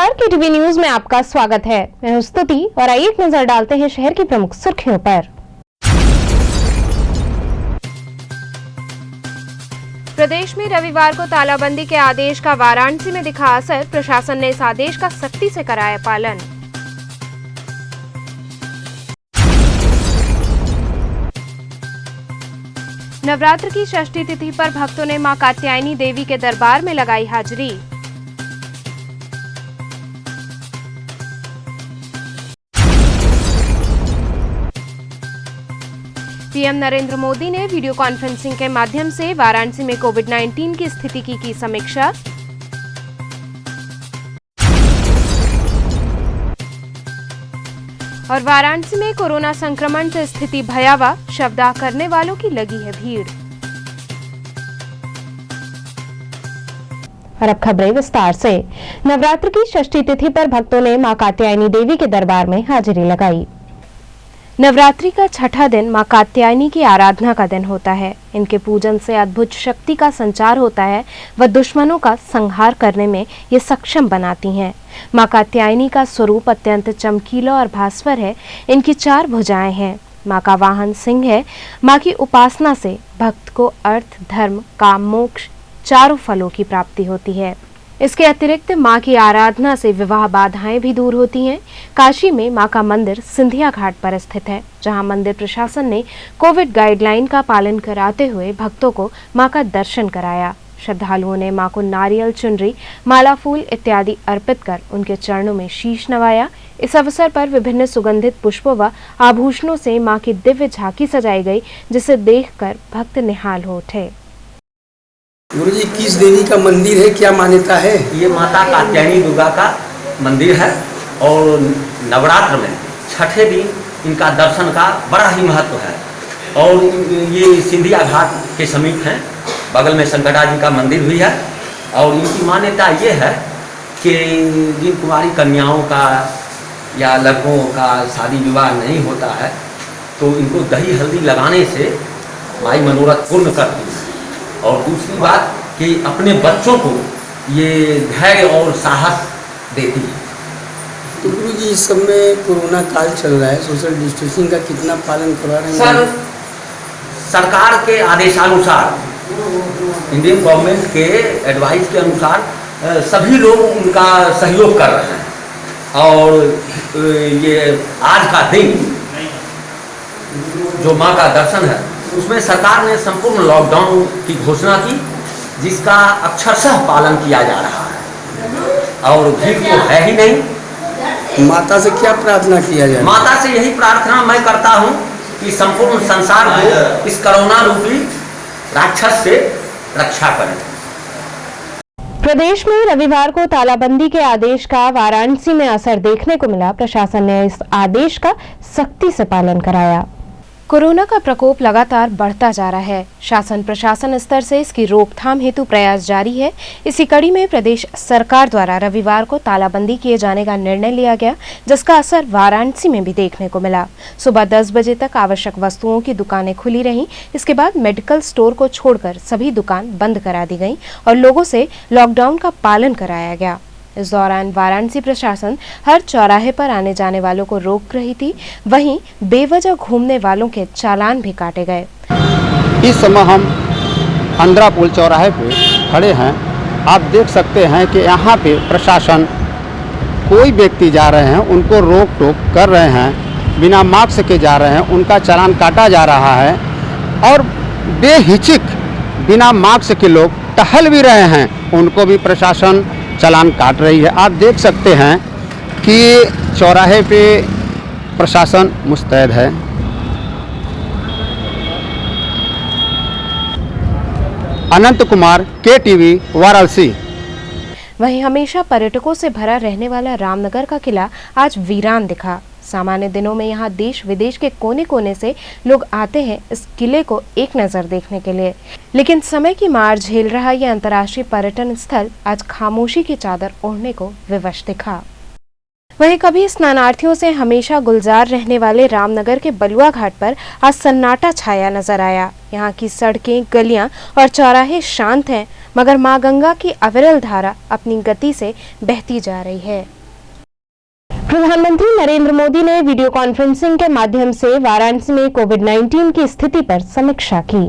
नमस्कार, KTV news में आपका स्वागत है। मैं हूं स्तुति और आइए एक नजर डालते हैं शहर की प्रमुख सुर्खियों पर। प्रदेश में रविवार को तालाबंदी के आदेश का वाराणसी में दिखा असर। प्रशासन ने इस आदेश का सख्ती से कराया पालन। नवरात्र की षष्ठी तिथि पर भक्तों ने मां कात्यायनी देवी के दरबार में लगाई हाजिरी। पीएम नरेंद्र मोदी ने वीडियो कॉन्फ्रेंसिंग के माध्यम से वाराणसी में कोविड-19 की स्थिति की समीक्षा। और वाराणसी में कोरोना संक्रमण से स्थिति भयावह, शवदाह करने वालों की लगी है भीड़। और अब खबरें विस्तार से। नवरात्र की षष्ठी तिथि पर भक्तों ने मां कात्यायनी देवी के दरबार में हाजिरी लगाई। नवरात्रि का छठा दिन मां कात्यायनी की आराधना का दिन होता है। इनके पूजन से अद्भुत शक्ति का संचार होता है व दुश्मनों का संहार करने में ये सक्षम बनाती हैं। मां कात्यायनी का स्वरूप अत्यंत चमकीला और भास्वर है। इनकी 4 भुजाएं हैं। मां का वाहन सिंह है। मां की उपासना से भक्त को अर्थ, धर्म, काम, मोक्ष चारों फलों की प्राप्ति होती है। इसके अतिरिक्त मां की आराधना से विवाह बाधाएं भी दूर होती हैं। काशी में मां का मंदिर सिंधिया घाट पर स्थित है, जहां मंदिर प्रशासन ने कोविड गाइडलाइन का पालन कराते हुए भक्तों को मां का दर्शन कराया। श्रद्धालुओं ने मां को नारियल, चुनरी, माला, फूल इत्यादि अर्पित कर उनके चरणों में शीश नवाया। इस अवसर पर विभिन्न सुगंधित पुष्पों व आभूषणों से मां की दिव्य झांकी सजाई गई, जिसे देखकर भक्त निहाल हो उठे। गुरु जी, किस देवी का मंदिर है, क्या मान्यता है? ये माता कात्यायनी दुर्गा का मंदिर है और नवरात्र में छठे दिन इनका दर्शन का बड़ा ही महत्व है। और ये सिंधिया घाट के समीप हैं, बगल में संकटा जी का मंदिर भी है। और इनकी मान्यता ये है कि जिन कुमारी कन्याओं का या लड़कों का शादी विवाह नहीं होता है तो इनको दही हल्दी लगाने से माई मनोरथ पूर्ण करती है। और दूसरी बात कि अपने बच्चों को ये धैर्य और साहस देती है। तो गुरु जी, इस समय कोरोना काल चल रहा है, सोशल डिस्टेंसिंग का कितना पालन करवा रहे हैं? सर, सरकार के आदेशानुसार, इंडियन गवर्नमेंट के एडवाइस के अनुसार सभी लोग उनका सहयोग कर रहे हैं। और ये आज का दिन जो माँ का दर्शन है उसमें सरकार ने संपूर्ण लॉकडाउन की घोषणा की, जिसका अक्षरशः पालन किया जा रहा है। और भीड़ तो है ही नहीं। माता से क्या प्रार्थना किया जाए? माता से यही प्रार्थना मैं करता हूँ कि संपूर्ण संसार को इस कोरोना रूपी राक्षस से रक्षा करें। प्रदेश में रविवार को तालाबंदी के आदेश का वाराणसी में असर देखने को मिला। प्रशासन ने इस आदेश का सख्ती से पालन कराया। कोरोना का प्रकोप लगातार बढ़ता जा रहा है। शासन प्रशासन स्तर से इसकी रोकथाम हेतु प्रयास जारी है। इसी कड़ी में प्रदेश सरकार द्वारा रविवार को तालाबंदी किए जाने का निर्णय लिया गया, जिसका असर वाराणसी में भी देखने को मिला। सुबह 10 बजे तक आवश्यक वस्तुओं की दुकानें खुली रहीं। इसके बाद मेडिकल स्टोर को छोड़कर सभी दुकान बंद करा दी गई और लोगों से लॉकडाउन का पालन कराया गया। इस दौरान वाराणसी प्रशासन हर चौराहे पर आने जाने वालों को रोक रही थी। वहीं बेवजह घूमने वालों के चालान भी काटे गए। इस समय हम अंद्रा पुल चौराहे पे खड़े हैं। आप देख सकते हैं कि यहाँ पे प्रशासन कोई व्यक्ति जा रहे हैं उनको रोक टोक कर रहे हैं, बिना मास्क के जा रहे हैं उनका चालान काटा जा रहा है। और बेहिचक बिना मास्क के लोग टहल भी रहे हैं, उनको भी प्रशासन चालान काट रही है। आप देख सकते हैं कि चौराहे पे प्रशासन मुस्तैद है। अनंत कुमार, केटीवी, वाराणसी। वहीं हमेशा पर्यटकों से भरा रहने वाला रामनगर का किला आज वीरान दिखा। सामान्य दिनों में यहाँ देश विदेश के कोने कोने से लोग आते हैं इस किले को एक नज़र देखने के लिए, लेकिन समय की मार झेल रहा यह अंतर्राष्ट्रीय पर्यटन स्थल आज खामोशी की चादर ओढ़ने को विवश दिखा। वहीं कभी स्नानार्थियों से हमेशा गुलजार रहने वाले रामनगर के बलुआ घाट पर आज सन्नाटा छाया नजर आया। यहाँ की सड़कें, गलियां और चौराहे शांत हैं, मगर मां गंगा की अविरल धारा अपनी गति से बहती जा रही है। प्रधानमंत्री नरेंद्र मोदी ने वीडियो कॉन्फ्रेंसिंग के माध्यम से वाराणसी में कोविड-19 की स्थिति पर समीक्षा की।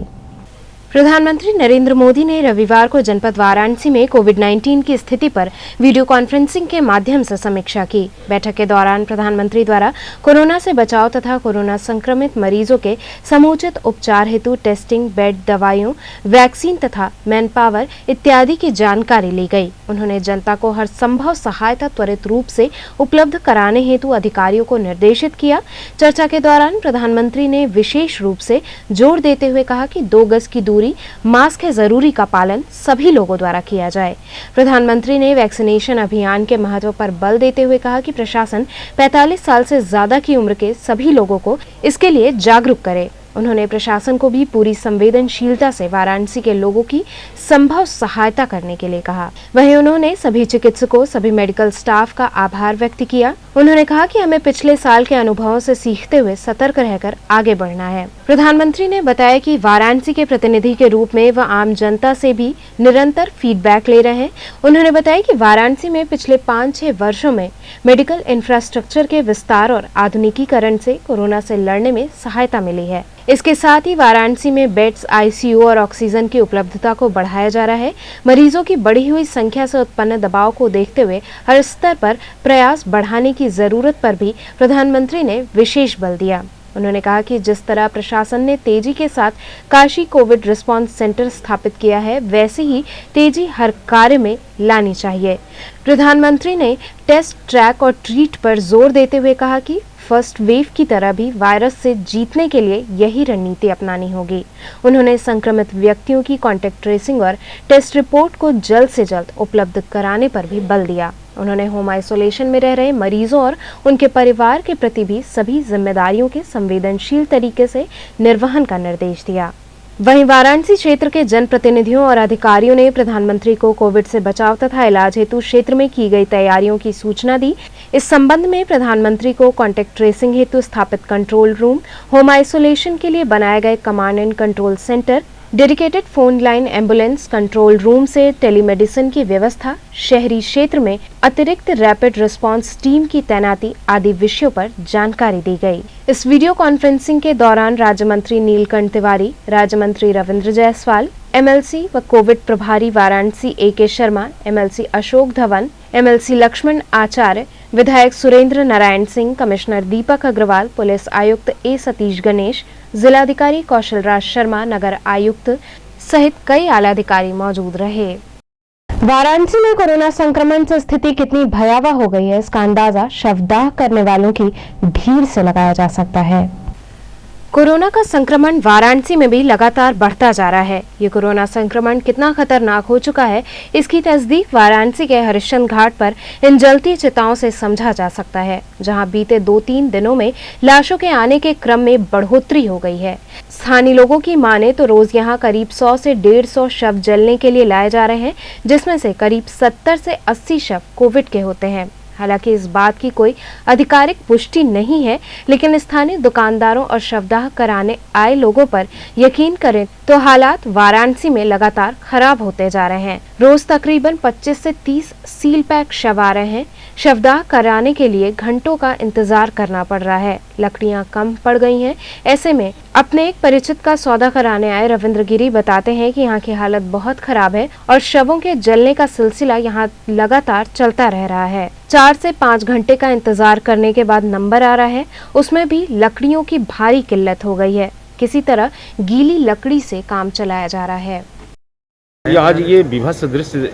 प्रधानमंत्री नरेंद्र मोदी ने रविवार को जनपद वाराणसी में कोविड-19 की स्थिति पर वीडियो कॉन्फ्रेंसिंग के माध्यम से समीक्षा की। बैठक के दौरान प्रधानमंत्री द्वारा कोरोना से बचाव तथा कोरोना संक्रमित मरीजों के समुचित उपचार हेतु टेस्टिंग, बेड, दवाइयों, वैक्सीन तथा मैन पावर इत्यादि की जानकारी ली गई। उन्होंने जनता को हर संभव सहायता त्वरित रूप से उपलब्ध कराने हेतु अधिकारियों को निर्देशित किया। चर्चा के दौरान प्रधानमंत्री ने विशेष रूप से जोर देते हुए कहा कि 2 गज की दूरी, मास्क है जरूरी का पालन सभी लोगों द्वारा किया जाए। प्रधानमंत्री ने वैक्सीनेशन अभियान के महत्व पर बल देते हुए कहा कि प्रशासन 45 साल से ज्यादा की उम्र के सभी लोगों को इसके लिए जागरूक करे। उन्होंने प्रशासन को भी पूरी संवेदनशीलता से वाराणसी के लोगों की संभव सहायता करने के लिए कहा। वहीं उन्होंने सभी चिकित्सकों, सभी मेडिकल स्टाफ का आभार व्यक्त किया। उन्होंने कहा कि हमें पिछले साल के अनुभवों से सीखते हुए सतर्क रहकर आगे बढ़ना है। प्रधानमंत्री ने बताया कि वाराणसी के प्रतिनिधि के रूप में वह आम जनता से भी निरंतर फीडबैक ले रहे हैं। उन्होंने बताया कि वाराणसी में पिछले 5-6 वर्षों में मेडिकल इंफ्रास्ट्रक्चर के विस्तार और आधुनिकीकरण से कोरोना से लड़ने में सहायता मिली है। इसके साथ ही वाराणसी में बेड्स, आईसीयू और ऑक्सीजन की उपलब्धता को बढ़ाया जा रहा है। मरीजों की बढ़ी हुई संख्या से उत्पन्न दबाव को देखते हुए हर स्तर पर प्रयास बढ़ाने की जरूरत पर भी प्रधानमंत्री ने विशेष बल दिया। उन्होंने कहा कि जिस तरह प्रशासन ने तेजी के साथ काशी कोविड रिस्पांस सेंटर स्थापित किया है, वैसे ही तेजी हर कार्य में लानी चाहिए। प्रधानमंत्री ने टेस्ट, ट्रैक और ट्रीट पर जोर देते हुए कहा कि फर्स्ट वेव की तरह भी वायरस से जीतने के लिए यही रणनीति अपनानी होगी। उन्होंने संक्रमित व्यक्तियों की कॉन्टैक्ट ट्रेसिंग और टेस्ट रिपोर्ट को जल्द से जल्द उपलब्ध कराने पर भी बल दिया। उन्होंने होम आइसोलेशन में रह रहे मरीजों और उनके परिवार के प्रति भी सभी जिम्मेदारियों के संवेदनशील तरीके से निर्वहन का निर्देश दिया। वहीं वाराणसी क्षेत्र के जनप्रतिनिधियों और अधिकारियों ने प्रधानमंत्री को कोविड से बचाव तथा इलाज हेतु क्षेत्र में की गई तैयारियों की सूचना दी। इस संबंध में प्रधानमंत्री को कॉन्टैक्ट ट्रेसिंग हेतु स्थापित कंट्रोल रूम, होम आइसोलेशन के लिए बनाए गए command and control centre, dedicated phone line, ambulance, control room से टेलीमेडिसिन की व्यवस्था, शहरी क्षेत्र में अतिरिक्त रैपिड रिस्पांस टीम की तैनाती आदि विषयों पर जानकारी दी गई। इस वीडियो कॉन्फ्रेंसिंग के दौरान राज्य मंत्री नीलकंठ तिवारी, राज्य मंत्री रविंद्र जायसवाल, एमएलसी व कोविड प्रभारी Varanasi AK Sharma, MLC Ashok Dhawan, MLC Laxman Acharya, विधायक सुरेंद्र नारायण सिंह, कमिश्नर दीपक अग्रवाल, पुलिस आयुक्त A सतीश गणेश, जिलाधिकारी कौशल राज शर्मा, नगर आयुक्त सहित कई आला अधिकारी मौजूद रहे। वाराणसी में कोरोना संक्रमण से स्थिति कितनी भयावह हो गई है, इसका अंदाजा शवदाह करने वालों की भीड़ से लगाया जा सकता है। कोरोना का संक्रमण वाराणसी में भी लगातार बढ़ता जा रहा है। ये कोरोना संक्रमण कितना खतरनाक हो चुका है, इसकी तस्दीक वाराणसी के हरिश्चंद्र घाट पर इन जलती चिताओं से समझा जा सकता है, जहां बीते 2-3 दिनों में लाशों के आने के क्रम में बढ़ोतरी हो गई है। स्थानीय लोगों की माने तो रोज यहां करीब 100 से 150 शव जलने के लिए लाए जा रहे हैं, जिसमें से करीब 70 से 80 शव कोविड के होते हैं। हालांकि इस बात की कोई आधिकारिक पुष्टि नहीं है, लेकिन स्थानीय दुकानदारों और शवदाह कराने आए लोगों पर यकीन करें तो हालात वाराणसी में लगातार खराब होते जा रहे हैं। रोज तकरीबन 25 से 30 सील पैक शव आ रहे हैं। शवदाह कराने के लिए घंटों का इंतजार करना पड़ रहा है। लकड़ियां कम पड़ गई हैं। ऐसे में अपने एक परिचित का सौदा कराने आए रविंद्र गिरी बताते हैं कि यहाँ की हालत बहुत खराब है और शवों के जलने का सिलसिला यहाँ लगातार चलता रह रहा है। 4 से 5 घंटे का इंतजार करने के बाद नंबर आ रहा है, उसमें भी लकड़ियों की भारी किल्लत हो गई है। किसी तरह गीली लकड़ी से काम चलाया जा रहा है। आज ये विभत्स दृश्य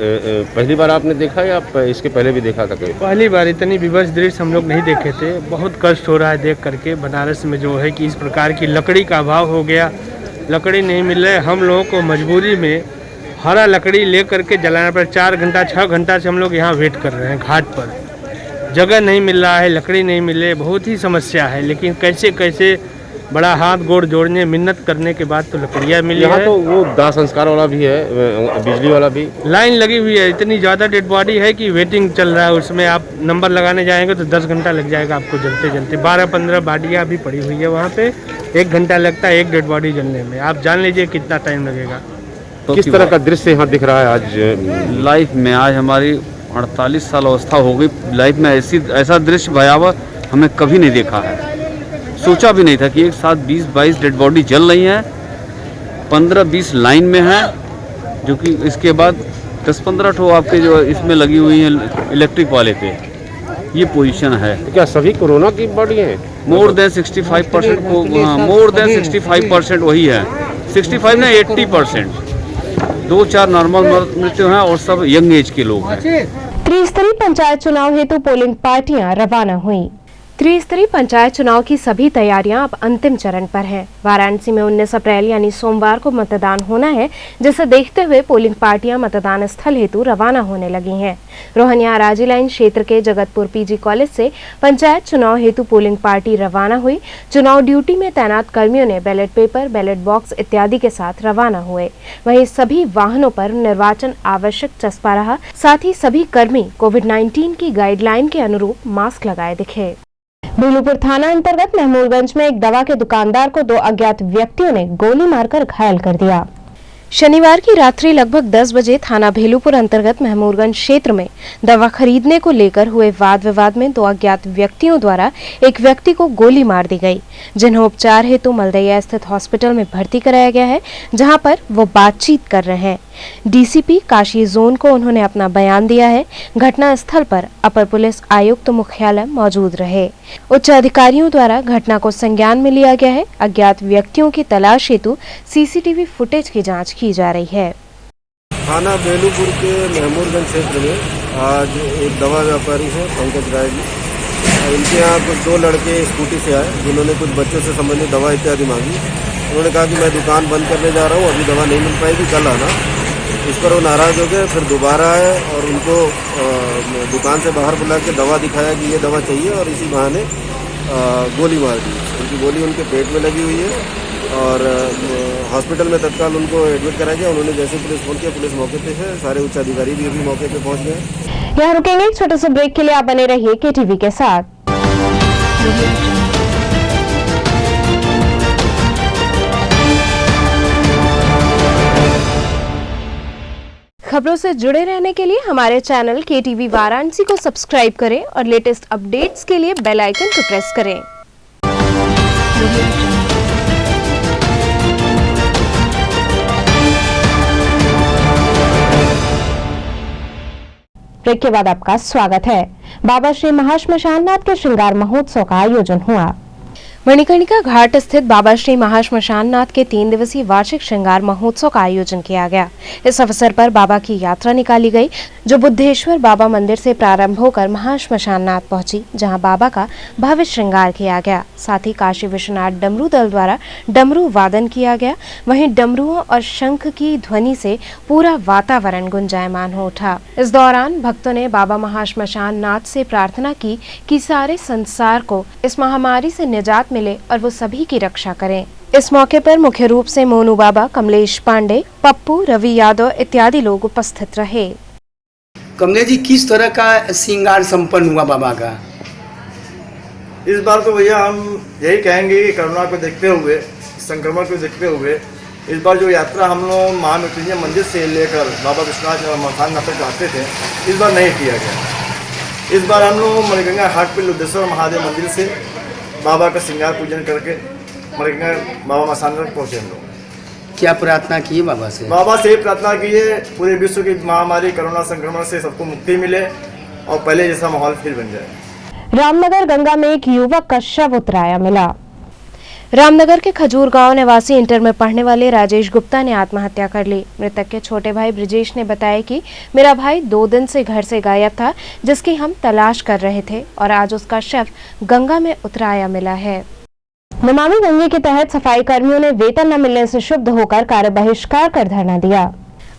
पहली बार आपने देखा या इसके पहले भी देखा था कभी? पहली बार इतनी विभत्स दृश्य हम लोग नहीं देखे थे। बहुत कष्ट हो रहा है देख करके। बनारस में जो है कि इस प्रकार की लकड़ी का अभाव हो गया, लकड़ी नहीं मिल रही। हम लोगों को मजबूरी में हरा लकड़ी ले करके जलाना पड़ा। 4 घंटा 6 घंटा से हम लोग यहाँ वेट कर रहे हैं घाट पर। जगह नहीं मिल रहा है, लकड़ी नहीं मिल रही, बहुत ही समस्या है। लेकिन कैसे कैसे बड़ा हाथ गोड़ जोड़ने मिन्नत करने के बाद तो लकड़ियाँ मिली है। यहाँ तो वो दाह संस्कार वाला भी है, बिजली वाला भी लाइन लगी हुई है। इतनी ज़्यादा डेड बॉडी है कि वेटिंग चल रहा है। उसमें आप नंबर लगाने जाएंगे तो 10 घंटा लग जाएगा आपको जलते जलते। 12-15 बॉडियाँ भी पड़ी हुई है वहाँ पे। 1 घंटा लगता है एक डेड बॉडी जलने में। आप जान लीजिए कितना टाइम लगेगा। तो किस तरह का दृश्य यहाँ दिख रहा है आज लाइफ में? आज हमारी 48 साल अवस्था हो गई, लाइफ में ऐसा दृश्य भयावह हमने कभी नहीं देखा है। सोचा भी नहीं था कि एक साथ 20-22 डेड बॉडी जल रही हैं, 15-20 लाइन में हैं, जो कि इसके बाद 10-15 ठो आपके जो इसमें लगी हुई हैं इलेक्ट्रिक वाले पे, ये पोजीशन है। क्या सभी कोरोना की बॉडी है? मोर देन 65% को, मोर देन 65% वही है, 65 ना 80%। 2-4 नॉर्मल मृत्यु हैं और सब यंग एज के लोग हैं। त्रिस्तरीय पंचायत चुनाव हेतु पोलिंग पार्टियां रवाना हुई। त्रिस्तरीय पंचायत चुनाव की सभी तैयारियां अब अंतिम चरण पर हैं। वाराणसी में 19 अप्रैल यानी सोमवार को मतदान होना है, जिसे देखते हुए पोलिंग पार्टियां मतदान स्थल हेतु रवाना होने लगी हैं। रोहनिया राजी लाइन क्षेत्र के जगतपुर पीजी कॉलेज से पंचायत चुनाव हेतु पोलिंग पार्टी रवाना हुई। चुनाव ड्यूटी में तैनात कर्मियों ने बैलेट पेपर, बैलेट बॉक्स इत्यादि के साथ रवाना हुए। वहीं सभी वाहनों पर निर्वाचन आवश्यक चस्पा रहा। साथ ही सभी कर्मी कोविड-19 की गाइडलाइन के अनुरूप मास्क लगाए दिखे। भेलूपुर थाना अंतर्गत महमूदगंज में एक दवा के दुकानदार को 2 अज्ञात व्यक्तियों ने गोली मारकर घायल कर दिया। शनिवार की रात्रि लगभग 10 बजे थाना भेलूपुर अंतर्गत महमूदगंज क्षेत्र में दवा खरीदने को लेकर हुए वाद विवाद में 2 अज्ञात व्यक्तियों द्वारा एक व्यक्ति को गोली मार दी गई, जिन्हें उपचार हेतु मलदैया स्थित हॉस्पिटल में भर्ती कराया गया है, जहां पर वो बातचीत कर रहे हैं। डीसीपी काशी जोन को उन्होंने अपना बयान दिया है। घटना स्थल पर अपर पुलिस आयुक्त मुख्यालय मौजूद रहे। उच्च अधिकारियों द्वारा घटना को संज्ञान में लिया गया है। अज्ञात व्यक्तियों की तलाश हेतु सीसीटीवी फुटेज की जांच की जा रही है। थाना बेलूपुर के महमूदगंज क्षेत्र में आज एक दवा व्यापारी है पंकज राय जी, इनके यहाँ कुछ 2 लड़के स्कूटी से आए, जिन्होंने कुछ बच्चों से संबंधित दवा इत्यादि मांगी। उन्होंने कहा कि मैं दुकान बंद करने जा रहा हूँ, अभी दवा नहीं मिल पाएगी, कल आना। इस पर वो नाराज़ हो गए, फिर दोबारा आए और उनको दुकान से बाहर बुला के दवा दिखाया कि ये दवा चाहिए, और इसी बहाने गोली मार दी। उनकी गोली उनके पेट में लगी हुई है और हॉस्पिटल में तत्काल उनको एडमिट कराया गया। उन्होंने जैसे पुलिस फोन किया, पुलिस मौके पे है, सारे उच्च अधिकारी भी अभी मौके पे पहुंच गए। यहाँ रुकेंगे एक छोटे से ब्रेक के लिए, आप बने रहिए केटीवी के साथ। खबरों से जुड़े रहने के लिए हमारे चैनल केटीवी वाराणसी को सब्सक्राइब करें और लेटेस्ट अपडेट्स के लिए बेल आइकन को प्रेस करें। ब्रेक के बाद आपका स्वागत है। बाबा श्री महाश्मशाननाथ के श्रृंगार महोत्सव का आयोजन हुआ। मणिकर्णिका घाट स्थित बाबा श्री महाश्मशाननाथ के 3 दिवसीय वार्षिक श्रृंगार महोत्सव का आयोजन किया गया। इस अवसर पर बाबा की यात्रा निकाली गई, जो बुद्धेश्वर बाबा मंदिर से प्रारंभ होकर महाश्मशाननाथ पहुंची, जहां बाबा का भव्य श्रृंगार किया गया। साथ ही काशी विश्वनाथ डमरू दल द्वारा डमरू वादन किया गया। वहीं डमरुओं और शंख की ध्वनि से पूरा वातावरण गुंजायमान हो उठा। इस दौरान भक्तों ने बाबा महाश्मशाननाथ से प्रार्थना की कि सारे संसार को इस महामारी से निजात मिले और वो सभी की रक्षा करें। इस मौके पर मुख्य रूप से मोनू बाबा, कमलेश पांडे, पप्पू, रवि यादव इत्यादि लोग उपस्थित रहे। कमलेश जी, किस तरह का श्रृंगार संपन्न हुआ बाबा का? इस बार तो भैया हम यही कहेंगे कि कोरोना को देखते हुए, संक्रमण को देखते हुए, इस बार जो यात्रा हम लोग महामृत्युंजय मंदिर से लेकर बाबा विश्वनाथ महाश्मशाननाथ तक चाहते थे, इस बार नहीं किया गया। इस बार हम लोग मणिकर्णिका घाट पर लुद्धेश्वर महादेव मंदिर से बाबा का श्रृंगार पूजन करके मणिकर्णिका बाबा मशान तक पहुँचे। हम लोग क्या प्रार्थना की बाबा से? बाबा से प्रार्थना की है पूरे विश्व की महामारी कोरोना संक्रमण से सबको मुक्ति मिले और पहले जैसा माहौल फिर बन जाए। रामनगर गंगा में एक युवक का शव उतराया मिला। रामनगर के खजूर गांव निवासी इंटर में पढ़ने वाले राजेश गुप्ता ने आत्महत्या कर ली। मृतक के छोटे भाई ब्रिजेश ने बताया कि मेरा भाई 2 दिन से घर से गायब था, जिसकी हम तलाश कर रहे थे और आज उसका शव गंगा में उतराया मिला है। नमामि गंगे के तहत सफाई कर्मियों ने वेतन न मिलने से क्षुब्ध होकर कार्य बहिष्कार कर धरना दिया।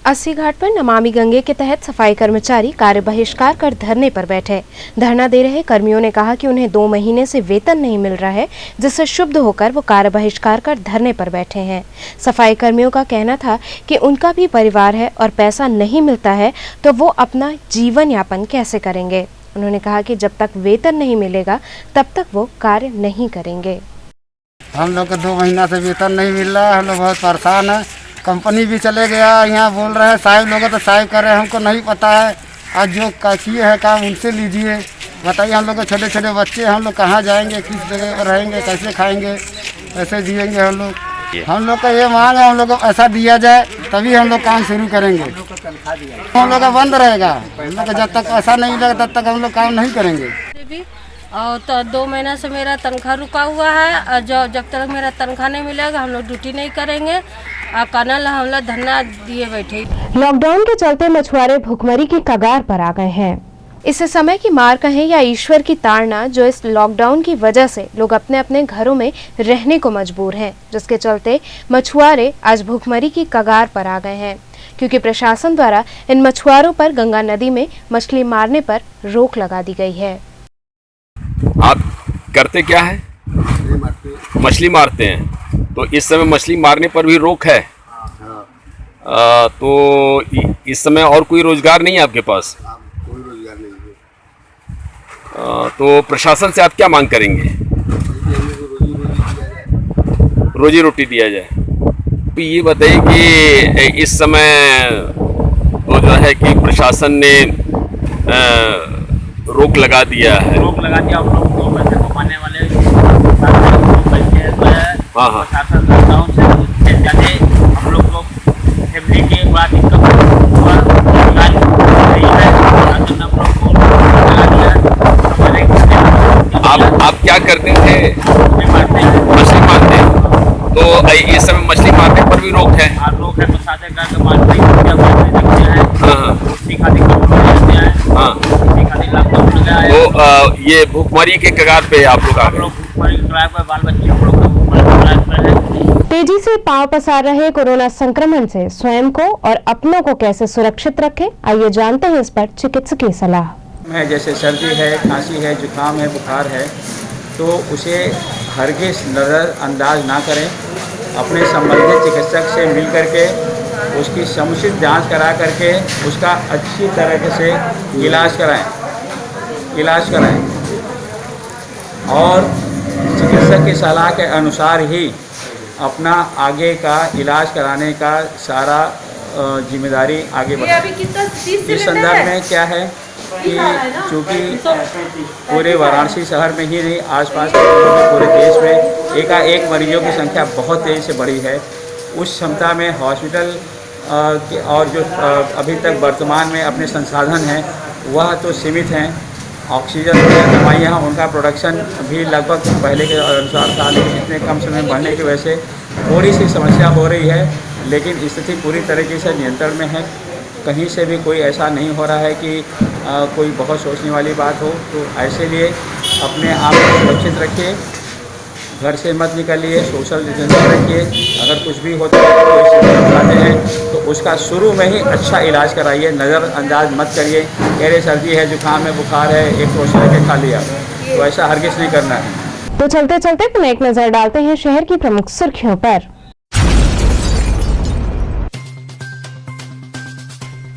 80 घाट पर नमामि गंगे के तहत सफाई कर्मचारी कार्य बहिष्कार कर धरने पर बैठे। धरना दे रहे कर्मियों ने कहा कि उन्हें 2 महीने से वेतन नहीं मिल रहा है, जिससे क्षुब्ध होकर वो कार्य बहिष्कार कर धरने पर बैठे हैं। सफाई कर्मियों का कहना था कि उनका भी परिवार है और पैसा नहीं मिलता है तो वो अपना जीवन यापन कैसे करेंगे। उन्होंने कहा कि जब तक वेतन नहीं मिलेगा तब तक वो कार्य नहीं करेंगे। हम लोग को 2 महीना से वेतन नहीं मिल रहा है, हम लोग बहुत परेशान हैं। कंपनी भी चले गया, यहाँ बोल रहे हैं साहब लोग तो साहब कर रहे हैं, हमको नहीं पता है। आज जो किए हैं काम उनसे लीजिए। बताइए हम लोग के छोटे छोटे बच्चे, हम लोग कहाँ जाएंगे, किस जगह पर रहेंगे, कैसे खाएंगे, कैसे जिएंगे हम लोग। हम लोग का ये मांग है, हम लोग को ऐसा दिया जाए तभी हम लोग काम शुरू करेंगे। हम लोग का बंद रहेगा, हम लोग का जब तक ऐसा नहीं मिलेगा तब तक हम लोग काम नहीं करेंगे। और तो 2 महीना से मेरा तनख्वाह रुका हुआ है और जब तक मेरा तनख्वाह नहीं मिलेगा हम लोग ड्यूटी नहीं करेंगे। और कनल हम लोग धरना दिए बैठे। लॉकडाउन के चलते मछुआरे भुखमरी की कगार पर आ गए हैं। इसे समय की मार कहें या ईश्वर की ताड़ना, जो इस लॉकडाउन की वजह से लोग अपने अपने घरों में रहने को मजबूर हैं, जिसके चलते मछुआरे आज भुखमरी की कगार पर आ गए हैं, क्योंकि प्रशासन द्वारा इन मछुआरों पर गंगा नदी में मछली मारने पर रोक लगा दी गई है। आप करते क्या है? मछली मारते हैं। तो इस समय मछली मारने पर भी रोक है। तो इस समय और कोई रोजगार नहीं है आपके पास? कोई रोजगार नहीं है। तो प्रशासन से आप क्या मांग करेंगे? रोजी रोटी दिया जाए। तो ये बताइए कि इस समय तो जो है कि प्रशासन ने रोक लगा दिया है। रोक लगा दिया और लोग 2 पैसे कमाने वाले प्रशासन लॉकडाउन से उससे ज़्यादा हम लोग को फैमिली के बड़ा दिक्कत हुआ। आप क्या करते थे? मछली मारते हैं। तो इस समय मछली मारने पर भी रोक है? रोक है। प्रशासन का मारते हैं। तो ये भुखमरी के कगार पे आप लोग आ गए। बाल बच्चे हम लोग है। तेजी से पांव पसार रहे कोरोना संक्रमण से स्वयं को और अपनों को कैसे सुरक्षित रखें, आइए जानते हैं इस पर चिकित्सकीय सलाह। में जैसे सर्दी है, खांसी है, जुकाम है, बुखार है, तो उसे हरगिज़ नज़रअंदाज ना करें। अपने संबंधित चिकित्सक से मिल करके उसकी समुचित जांच करा करके उसका अच्छी तरह से इलाज कराएं और चिकित्सक की सलाह के अनुसार ही अपना आगे का इलाज कराने का सारा जिम्मेदारी आगे बढ़ाएं। इस संदर्भ में क्या है कि चूँकि पूरे वाराणसी शहर में ही नहीं, आसपास के पूरे देश में एकाएक मरीजों की संख्या बहुत तेज़ी से बढ़ी है। उस क्षमता में हॉस्पिटल और जो अभी तक वर्तमान में अपने संसाधन हैं वह तो सीमित हैं। ऑक्सीजन दवाइयाँ हैं, उनका प्रोडक्शन भी लगभग पहले के अनुसार था, लेकिन इतने कम समय में बढ़ने की वजह से थोड़ी सी समस्या हो रही है, लेकिन स्थिति पूरी तरीके से नियंत्रण में है। कहीं से भी कोई ऐसा नहीं हो रहा है कि कोई बहुत सोचने वाली बात हो। तो ऐसे लिए अपने आप को सुरक्षित रखिए, घर से मत निकलिए, सोशल डिस्टेंसिंग रखिए। अगर कुछ भी होता है, कोई सिम्टम आते हैं तो उसका शुरू में ही अच्छा इलाज कराइए, नज़रअंदाज मत करिए। कह रहे सर्दी है, जुकाम है, बुखार है, एक रोज लेके खा लिया, तो ऐसा हरगिज़ नहीं करना है। तो चलते चलते पुनः एक नजर डालते हैं शहर की प्रमुख सुर्खियों पर।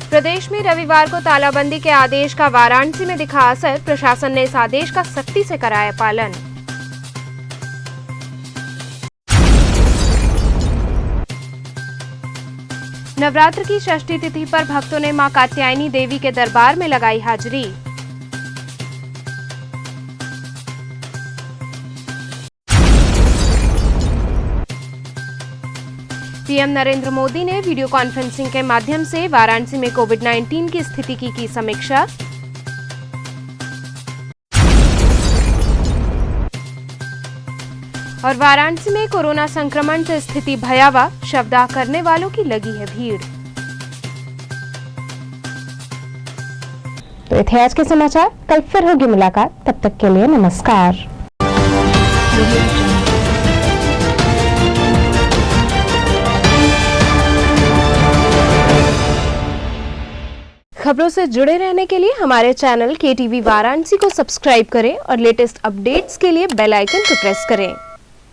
प्रदेश में रविवार को तालाबंदी के आदेश का वाराणसी में दिखा असर, प्रशासन ने इस आदेश का सख्ती से कराया पालन। नवरात्र की षष्ठी तिथि पर भक्तों ने मां कात्यायनी देवी के दरबार में लगाई हाजिरी। पीएम नरेंद्र मोदी ने वीडियो कॉन्फ्रेंसिंग के माध्यम से वाराणसी में कोविड-19 की स्थिति की समीक्षा। और वाराणसी में कोरोना संक्रमण से स्थिति भयावह, शवदाह करने वालों की लगी है भीड़। तो ये थे आज के समाचार, कल फिर होगी मुलाकात, तब तक के लिए नमस्कार। खबरों से जुड़े रहने के लिए हमारे चैनल KTV वाराणसी को सब्सक्राइब करें और लेटेस्ट अपडेट्स के लिए बेल आइकन को प्रेस करें।